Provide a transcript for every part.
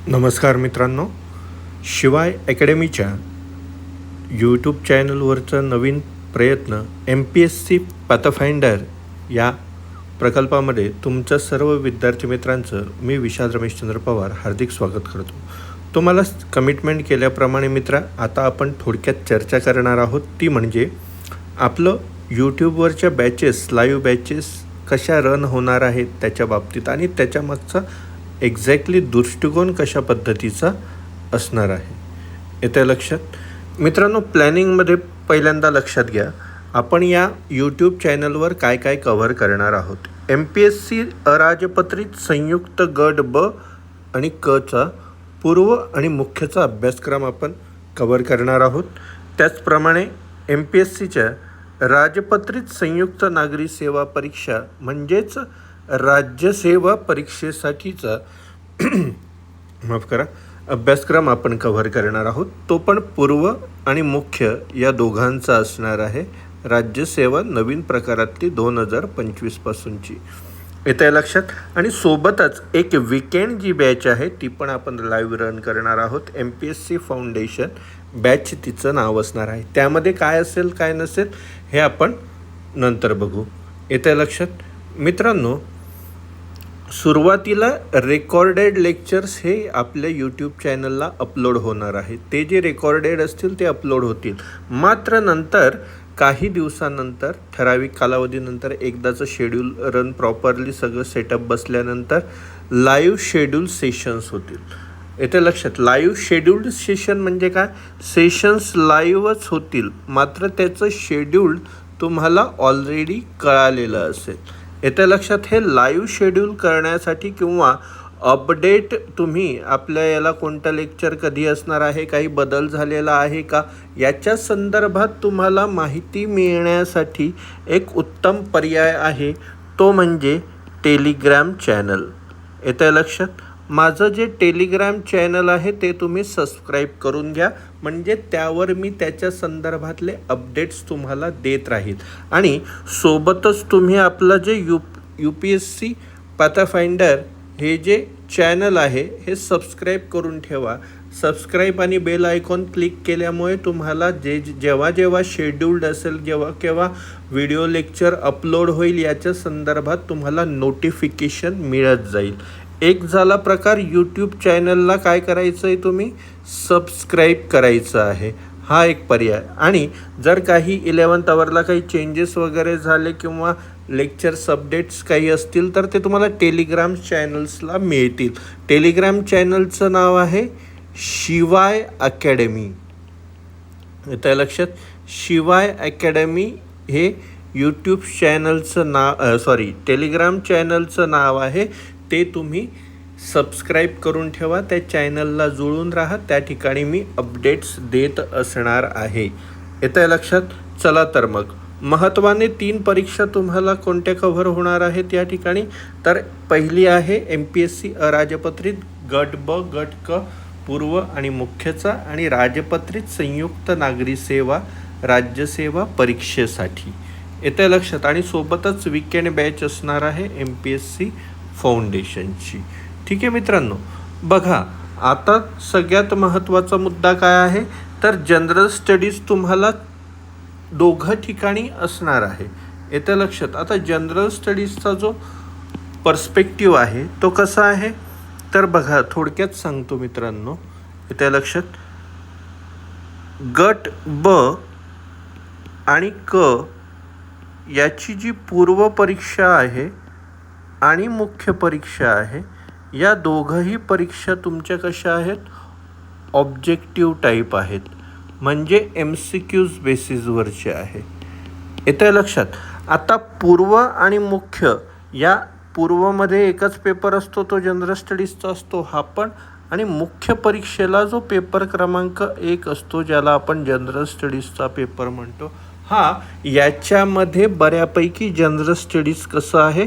नमस्कार मित्रांनो, शिवाय अकॅडमीच्या यूट्यूब चॅनलवरचा नवीन प्रयत्न MPSC पाथफाइंडर या प्रकल्पामध्ये तुमच्या सर्व विद्यार्थी मित्रांचं मी विशाल रमेशचंद्र पवार हार्दिक स्वागत करतो. तुम्हाला कमिटमेंट केल्याप्रमाणे मित्रा, आता आपण थोडक्यात चर्चा करणार आहोत. ती म्हणजे आपलं यूट्यूबवरच्या बॅचेस, लाईव्ह बॅचेस कशा रन होणार आहेत त्याच्या बाबतीत आणि त्याच्यामागचा एक्झॅक्टली दृष्टिकोन कशा पद्धतीचा असणार आहे. येत्या लक्षात मित्रांनो, प्लॅनिंगमध्ये पहिल्यांदा लक्षात घ्या, आपण या यूट्यूब चॅनलवर काय काय कव्हर करणार आहोत. MPSC अराजपत्रित संयुक्त गट ब आणि क चा पूर्व आणि मुख्यचा अभ्यासक्रम आपण कव्हर करणार आहोत. त्याचप्रमाणे MPSCच्या राजपत्रित संयुक्त नागरी सेवा परीक्षा म्हणजेच राज्यसेवा परीक्षेसाठीचा अभ्यासक्रम आपण कव्हर करणार आहोत. तो पण पूर्व आणि मुख्य या दोघांचा असणार आहे. राज्यसेवा नवीन प्रकारातली 2025 पासूनची. येत्या लक्षात. आणि सोबतच एक विकेंड जी बॅच आहे ती पण आपण लाईव्ह रन करणार आहोत. MPSC फाउंडेशन बॅच तिचं नाव असणार आहे. त्यामध्ये काय असेल काय नसेल हे आपण नंतर बघू. येत्या लक्षात. मित्रांनो, सुरुवातीला रेकॉर्डेड लेक्चर्स हे आपल्या यूट्यूब चॅनलला अपलोड होणार आहे. ते जे रेकॉर्डेड असतील ते अपलोड होतील. मात्र नंतर काही दिवसानंतर, ठराविक कालावधीनंतर, एकदाचं शेड्यूल रन प्रॉपरली सगळं सेटअप बसल्यानंतर लाईव्ह शेड्यूल सेशन्स होतील. येत्या लक्षात. लाईव्ह शेड्यूल्ड सेशन म्हणजे काय? सेशन्स लाईव्हच होतील, मात्र त्याचं शेड्यूल तुम्हाला ऑलरेडी कळालेलं असेल. येत्या लक्षात. हे लाईव्ह शेड्यूल करण्यासाठी किंवा अपडेट तुम्ही आपल्या याला कोणतं लेक्चर कधी असणार आहे, काही बदल झालेला आहे का, याच्या संदर्भात तुम्हाला माहिती मिळण्यासाठी एक उत्तम पर्याय आहे, तो म्हणजे टेलिग्राम चॅनल. येत्या लक्षात. माझं जे टेलिग्राम चॅनल आहे ते तुम्ही सबस्क्राईब करून घ्या, म्हणजे त्यावर मी त्याच्या संदर्भातले अपडेट्स तुम्हाला देत राहील. आणि सोबतच तुम्ही आपलं जे UPSC पाथफाइंडर हे जे चॅनल आहे हे सबस्क्राईब करून ठेवा. सबस्क्राईब आणि बेल आयकॉन क्लिक केल्यामुळे तुम्हाला जेव्हा शेड्यूल्ड असेल, केव्हा व्हिडिओ लेक्चर अपलोड होईल याच्या संदर्भात तुम्हाला नोटिफिकेशन मिळत जाईल. एक झाला प्रकार, यूट्यूब चॅनलला काय करायचं आहे, तुम्ही सबस्क्राईब करायचं आहे. हा एक पर्याय. आणि जर काही 11th आवरला काही चेंजेस वगैरे झाले किंवा लेक्चर्स अपडेट्स काही असतील तर ते तुम्हाला टेलिग्राम चॅनल्सला मिळतील. टेलिग्राम चॅनलचं नाव आहे शिवाय अकॅडमी. येतं लक्षात. शिवाय अकॅडमी हे यूट्यूब चॅनलचं टेलिग्राम चॅनलचं नाव आहे. ते तुम्ही सबस्क्राईब करून ठेवा. त्या चॅनलला जुळून राहा. त्या ठिकाणी मी अपडेट्स देत असणार आहे. येतं लक्षात. चला तर मग महत्त्वाने 3 परीक्षा तुम्हाला कोणत्या कव्हर होणार आहेत या ठिकाणी. तर पहिली आहे MPSC अराजपत्रित गट ब गट क पूर्व आणि मुख्यचा आणि राजपत्रित संयुक्त नागरी सेवा राज्यसेवा परीक्षेसाठी. येतं लक्षात. आणि सोबतच विकेंड बॅच असणार आहे MPSC फाउंडेशनची. ठीक आहे मित्रांनो. बघा, आता सगळ्यात महत्त्वाचा मुद्दा काय आहे, तर जनरल स्टडीज तुम्हाला दोघं ठिकाणी असणार आहे. येतं लक्षात. आता जनरल स्टडीजचा जो पर्स्पेक्टिव्ह आहे तो कसा आहे, तर बघा थोडक्यात सांगतो मित्रांनो. येतं लक्षात. गट ब आणि क याची जी पूर्व परीक्षा आहे आणि मुख्य परीक्षा आहे, या दोघंही परीक्षा तुमच्या कशा आहेत, ऑब्जेक्टिव्ह टाईप आहेत, म्हणजे MCQs बेसिसवरचे आहे. येतं लक्षात. आता पूर्व आणि मुख्य, या पूर्वमध्ये एकच पेपर असतो, तो जनरल स्टडीजचा असतो हा पण. आणि मुख्य परीक्षेला जो पेपर क्रमांक 1 असतो, ज्याला आपण जनरल स्टडीजचा पेपर म्हणतो, याच्यामध्ये बऱ्यापैकी जनरल स्टडीज कसं आहे,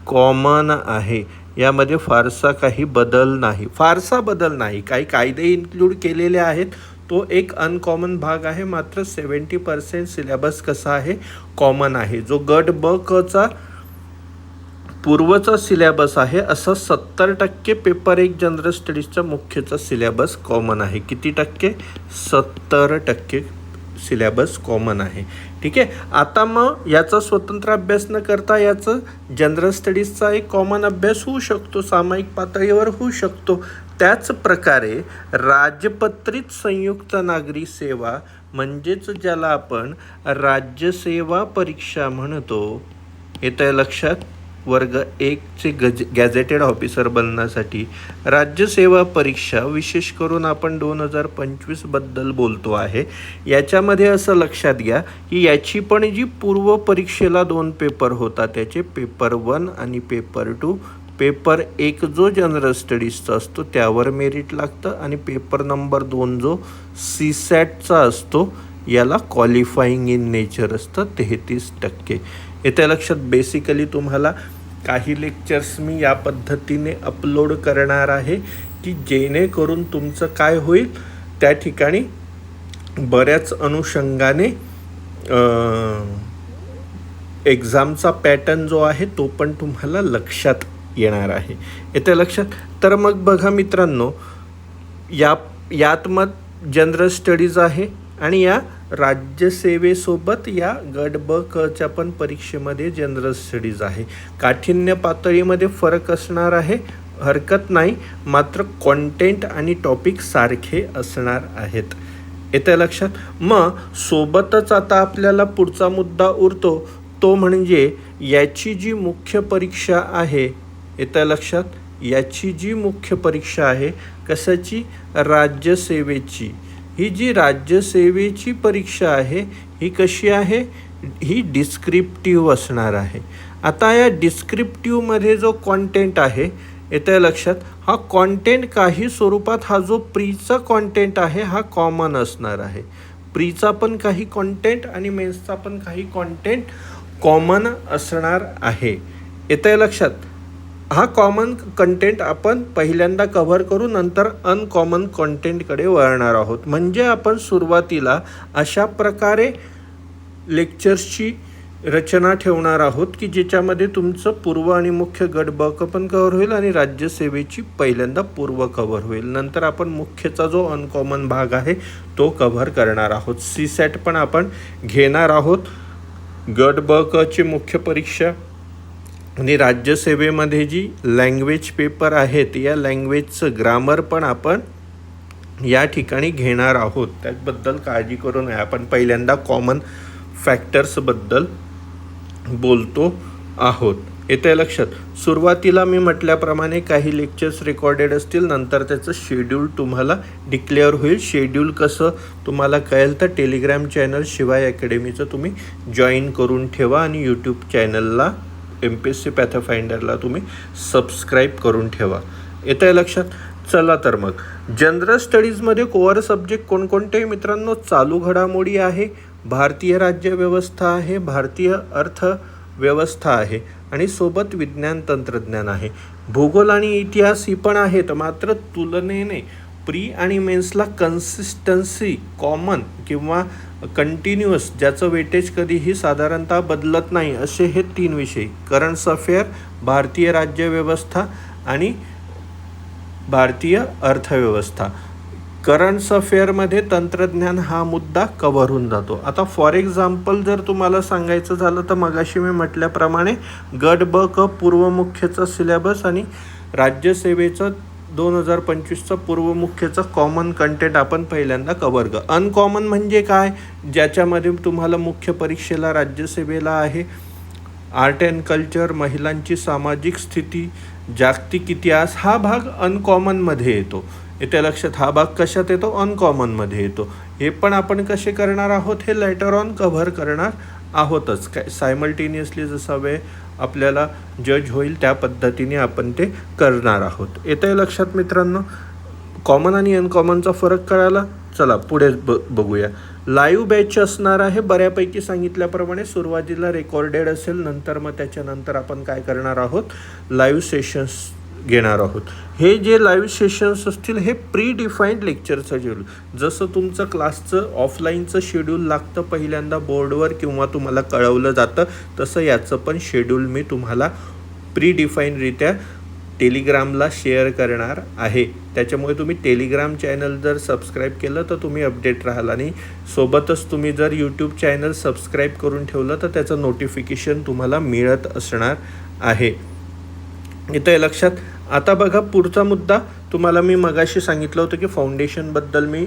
कॉमन आहे. यामध्ये फारसा बदल नाही. काही कायदे इन्क्लूड केलेले आहेत, तो एक अनकॉमन भाग आहे. मात्र 70% सिलेबस कसा आहे, कॉमन आहे. जो गट ब क चा पूर्वचा सिलेबस आहे असा 70% पेपर 1 जनरल स्टडीजचा मुख्यचा सिलेबस कॉमन आहे. किती टक्के? 70% सिलेबस कॉमन आहे. ठीक आहे. आता मग याचा स्वतंत्र अभ्यास न करता याचं जनरल स्टडीजचा एक कॉमन अभ्यास होऊ शकतो, सामायिक पातळीवर होऊ शकतो. त्याच प्रकारे राजपत्रित संयुक्त नागरी सेवा म्हणजेच ज्याला आपण राज्यसेवा परीक्षा म्हणतो, येतं लक्षात? वर्ग 1चे गॅझेटेड ऑफिसर बनण्यासाठी राज्यसेवा परीक्षा विशेष करून आपण 2025 बद्दल बोलतो आहे. याच्यामध्ये असं लक्षात घ्या की याची पण जी पूर्व परीक्षेला 2 पेपर होतात, त्याचे पेपर 1 आणि पेपर 2. पेपर 1 जो जनरल स्टडीजचा असतो त्यावर मेरिट लागतं आणि पेपर नंबर 2 जो CSATचा असतो याला क्वालिफाईंग इन नेचर असतं 33%. येत्या लक्षात? बेसिकली तुम्हाला काही लेक्चर्स मी या पद्धतीने अपलोड करणार आहे की जेणेकरून तुमचं काय होईल, त्या ठिकाणी बऱ्याच अनुषंगाने एक्झामचा पॅटर्न जो आहे तो पण तुम्हाला लक्षात येणार आहे. येत्या लक्षात? तर मग बघा मित्रांनो, यात मग जनरल स्टडीज आहे आणि या राज्यसेवेसोबत या गट ब कच्या पण परीक्षेमध्ये जनरल स्टडीज आहे. काठिण्य पातळीमध्ये फरक असणार आहे, हरकत नाही, मात्र कॉन्टेंट आणि टॉपिक सारखे असणार आहेत. येतं लक्षात? मग सोबतच आता आपल्याला पुढचा मुद्दा उरतो तो म्हणजे याची जी मुख्य परीक्षा आहे, येतं लक्षात? याची जी मुख्य परीक्षा आहे कशाची? राज्यसेवेची. ही जी राज्यसेवेची परीक्षा आहे ही कशी आहे? ही डिस्क्रिप्टिव्ह असणार आहे. आता या डिस्क्रिप्टिव्हमध्ये जो कॉन्टेंट आहे, येतं लक्षात? हा कॉन्टेंट काही स्वरूपात हा जो प्रीचा कॉन्टेंट आहे हा कॉमन असणार आहे. प्रीचा पण काही कॉन्टेंट आणि मेन्सचा पण काही कॉन्टेंट कॉमन असणार आहे. येतं लक्षात? हा कॉमन कंटेंट आपण पहिल्यांदा कव्हर करू, नंतर अनकॉमन कॉन्टेंटकडे वळणार आहोत. म्हणजे आपण सुरुवातीला अशा प्रकारे लेक्चर्सची रचना ठेवणार आहोत की ज्याच्यामध्ये तुमचं पूर्व आणि मुख्य गट ब क पण कव्हर होईल आणि राज्यसेवेची पहिल्यांदा पूर्व कव्हर होईल. नंतर आपण मुख्यचा जो अनकॉमन भाग आहे तो कव्हर करणार आहोत. CSAT पण आपण घेणार आहोत. गट ब कची मुख्य परीक्षा आणि राज्यसेवेमध्ये जी लँग्वेज पेपर आहेत या लँग्वेजचं ग्रामर पण आपण या ठिकाणी घेणार आहोत. त्याबद्दल काळजी करू नये. आपण पहिल्यांदा कॉमन फॅक्टर्सबद्दल बोलतो आहोत. येतं लक्षात? सुरुवातीला मी म्हटल्याप्रमाणे काही लेक्चर्स रेकॉर्डेड असतील, नंतर त्याचं शेड्यूल तुम्हाला डिक्लेअर होईल. शेड्यूल कसं तुम्हाला कळेल तर टेलिग्राम चॅनल शिवाय अकॅडमीचं तुम्ही जॉईन करून ठेवा आणि यूट्यूब चॅनलला MPSC पॅथफाइंडरला तुम्ही सबस्क्राईब करून ठेवा. येतं लक्षात? चला तर मग जनरल स्टडीजमध्ये कोअर सब्जेक्ट कोणकोणते मित्रांनो? चालू घडामोडी आहे, भारतीय राज्यव्यवस्था आहे, भारतीय अर्थव्यवस्था आहे आणि सोबत विज्ञान तंत्रज्ञान आहे. भूगोल आणि इतिहास ही पण आहेत, मात्र तुलनेने प्री आणि मेन्सला कन्सिस्टन्सी कॉमन किंवा कंटिन्युअस ज्याचं वेटेज कधीही साधारणतः बदलत नाही असे हे 3 विषय: करंट अफेअर, भारतीय राज्यव्यवस्था आणि भारतीय अर्थव्यवस्था. करंट अफेअरमध्ये तंत्रज्ञान हा मुद्दा कव्हर होऊन जातो. आता फॉर एक्झाम्पल जर तुम्हाला सांगायचं झालं तर मगाशी मी म्हटल्याप्रमाणे गट ब क पूर्व मुख्यचा सिलेबस आणि राज्यसेवेचं 2025चा पूर्व मुख्यचा कॉमन कंटेंट आपण पहिल्यांदा कव्हर कर. अनकॉमन म्हणजे काय? ज्याच्यामध्ये तुम्हाला मुख्य परीक्षेला राज्यसेवेला आहे आर्ट अँड कल्चर, महिलांची सामाजिक स्थिती, जागतिक इतिहास, हा भाग अनकॉमनमध्ये येतो. येत्या लक्षात? हा भाग कशात येतो? अनकॉमनमध्ये येतो. हे पण आपण कसे करणार आहोत हे लेटर ऑन कव्हर करणार आहोतच. काय सायमल्टेनियसली जसा वेळ आपल्याला जज होईल त्या पद्धतीने आपण ते करणार आहोत. येतं लक्षात मित्रांनो? कॉमन आणि अनकॉमनचा फरक कळाला. चला पुढे बघूया. लाईव्ह बॅच असणार आहे. बऱ्यापैकी सांगितल्याप्रमाणे सुरुवातीला रेकॉर्डेड असेल, नंतर मग त्याच्यानंतर आपण काय करणार आहोत? लाईव्ह सेशन्स घेणार आहोत. हे जे लाईव्ह सेशन्स असतील हे प्री डिफाईंड लेक्चरचं शेड्यूल, जसं तुमचं क्लासचं ऑफलाईनचं शेड्यूल लागतं पहिल्यांदा बोर्डवर किंवा तुम्हाला कळवलं जातं, तसं याचं पण शेड्यूल मी तुम्हाला प्री डिफाईनरित्या टेलिग्रामला शेअर करणार आहे. त्याच्यामुळे तुम्ही टेलिग्राम चॅनल जर सबस्क्राईब केलं तर तुम्ही अपडेट राहाल आणि सोबतच तुम्ही जर यूट्यूब चॅनल सबस्क्राईब करून ठेवलं तर त्याचं नोटिफिकेशन तुम्हाला मिळत असणार आहे. इथं हे लक्षात. आता बघा पुढचा मुद्दा, तुम्हाला मी मगाशी सांगितलं होतं की फाउंडेशनबद्दल मी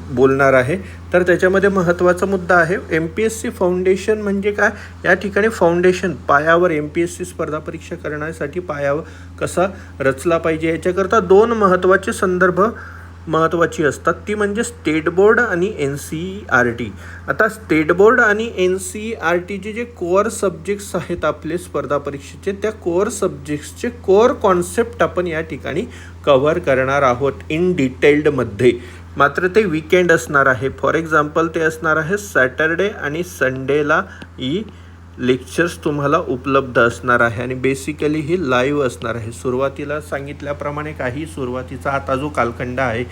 बोलणार आहे. तर त्याच्यामध्ये महत्त्वाचा मुद्दा आहे MPSC फाउंडेशन म्हणजे काय. या ठिकाणी फाउंडेशन पायावर MPSC स्पर्धा परीक्षा करण्यासाठी पायावर कसा रचला पाहिजे याच्याकरता 2 महत्त्वाचे संदर्भ महत्त्वाची असतात. ती म्हणजे स्टेट बोर्ड आणि NCERT. आता स्टेट बोर्ड आणि NCERTचे जे कोअर सब्जेक्ट्स आहेत आपले स्पर्धा परीक्षेचे, त्या कोअर सब्जेक्ट्सचे कोअर कॉन्सेप्ट आपण या ठिकाणी कव्हर करणार आहोत इन डिटेल्डमध्ये. मात्र ते वीकेंड असणार आहे. फॉर एक्झाम्पल ते असणार आहे सॅटरडे आणि संडेला ही लेक्चर्स तुम्हाला उपलब्ध असणार आहे आणि बेसिकली ही लाईव्ह असणार आहे. सुरुवातीला सांगितल्याप्रमाणे काही सुरुवातीचा आता जो कालखंड आहे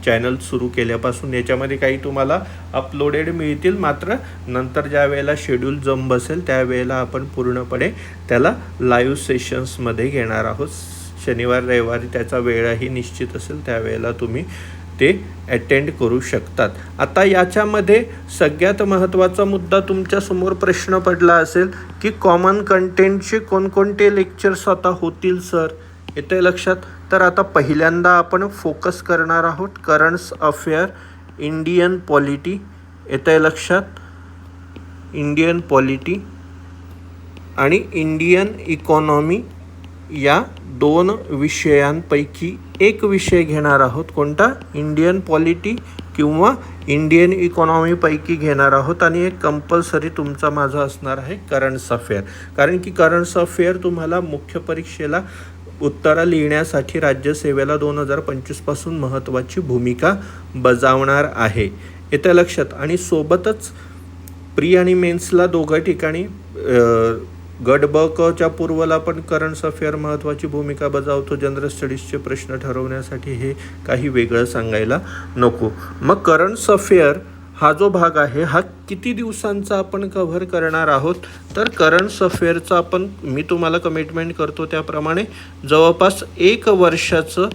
चॅनल सुरू केल्यापासून याच्यामध्ये काही तुम्हाला अपलोडेड मिळतील. मात्र नंतर ज्या वेळेला शेड्यूल जम बसेल त्यावेळेला आपण पूर्णपणे त्याला लाईव्ह सेशन्समध्ये घेणार आहोत. शनिवार रविवारी त्याचा वेळही निश्चित असेल, त्यावेळेला तुम्ही ते अटेंड करू शकतात. आता याच्यामध्ये सगळ्यात महत्त्वाचा मुद्दा तुमच्यासमोर प्रश्न पडला असेल की कॉमन कंटेंटचे कोणकोणते लेक्चर्स आता होतील सर, येते लक्षात. तर आता पहिल्यांदा आपण फोकस करणार आहोत करंट्स अफेअर, इंडियन पॉलिटी, येते लक्षात, इंडियन पॉलिटी आणि इंडियन इकॉनॉमी या 2 विषयांपैकी एक विषय घेणार आहोत. कोणता, इंडियन पॉलिटी किंवा इंडियन इकॉनॉमीपैकी घेणार आहोत. आणि एक कंपल्सरी तुमचा माझा असणार आहे करंट्स अफेअर. कारण की करंट्स अफेअर तुम्हाला मुख्य परीक्षेला उत्तरं लिहिण्यासाठी राज्यसेवेला 2025 पासून महत्त्वाची भूमिका बजावणार आहे, येतं लक्षात. आणि सोबतच प्री आणि मेन्सला दोघं ठिकाणी गट ब कच्या पूर्वला पण करंट्स अफेअर महत्त्वाची भूमिका बजावतो. जनरल स्टडीजचे प्रश्न ठरवण्यासाठी हे काही वेगळं सांगायला नको. मग करंट्स अफेअर हा जो भाग आहे हा किती दिवसांचा आपण कव्हर करणार आहोत, तर करंट्स अफेअरचा आपण, मी तुम्हाला कमिटमेंट करतो त्याप्रमाणे जवळपास 1 वर्षाचं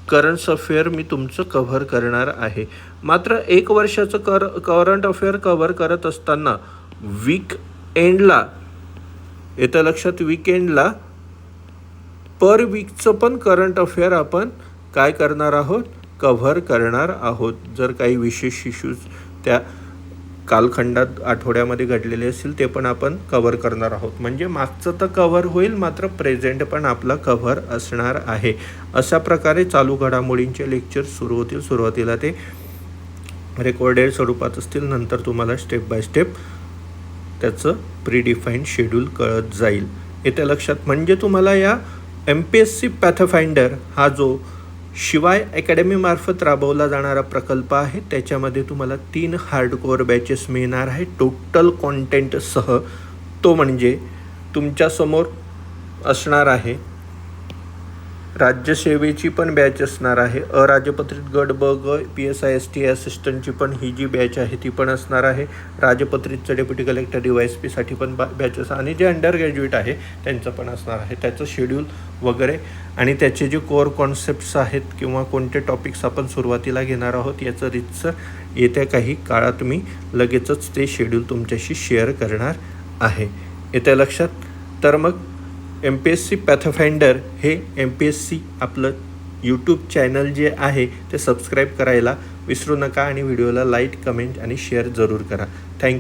करंट्स अफेअर मी तुमचं कव्हर करणार आहे. मात्र 1 वर्षाचं करंट अफेअर कव्हर करत असताना वीक एंडला, येतं लक्षात, वीकेंडला पर वीकचं पण करंट अफेअर आपण काय करणार आहोत, कव्हर करणार आहोत. जर काही विशेष इश्यूज त्या कालखंडात आठवड्यामध्ये घडलेले असतील ते पण आपण कव्हर करणार आहोत. म्हणजे मागचं तर कव्हर होईल, मात्र प्रेझेंट पण आपला कव्हर असणार आहे. अशा प्रकारे चालू घडामोडींचे लेक्चर सुरू होतील. सुरुवातीला ते रेकॉर्डेड स्वरूपात असतील, नंतर तुम्हाला स्टेप बाय स्टेप त्याचं प्रीडिफाईन्ड शेड्यूल कळत जाईल, येते लक्षात. म्हणजे तुम्हाला या MPSC पॅथफाइंडर हा जो शिवाय अकॅडमीमार्फत राबवला जाणारा प्रकल्प आहे त्याच्यामध्ये तुम्हाला 3 हार्डकोअर बॅचेस मिळणार आहे टोटल कॉन्टेंटसह. तो म्हणजे तुमच्यासमोर असणार आहे राज्यसेवेची पण बॅच असणार आहे, अराजपत्रित गट ब ग PSI/ST असिस्टंटची पण ही जी बॅच आहे ती पण असणार आहे. राजपत्रितचं डेप्युटी कलेक्टर DYSP साठी पण बॅचेस आणि जे अंडर ग्रॅज्युएट आहे त्यांचं पण असणार आहे. त्याचं शेड्यूल वगैरे आणि त्याचे जे कोअर कॉन्सेप्ट्स आहेत किंवा कोणते टॉपिक्स आपण सुरुवातीला घेणार आहोत याचं रितसर येत्या काही काळात मी लगेचच ते शेड्यूल तुमच्याशी शेअर करणार आहे, येत्या लक्षात. तर मग MPSC पॅथफाइंडर हे MPSC आपलं यूट्यूब चॅनल जे आहे ते सबस्क्राईब करायला विसरू नका आणि व्हिडिओला लाईक, कमेंट आणि शेअर जरूर करा. थँक्यू.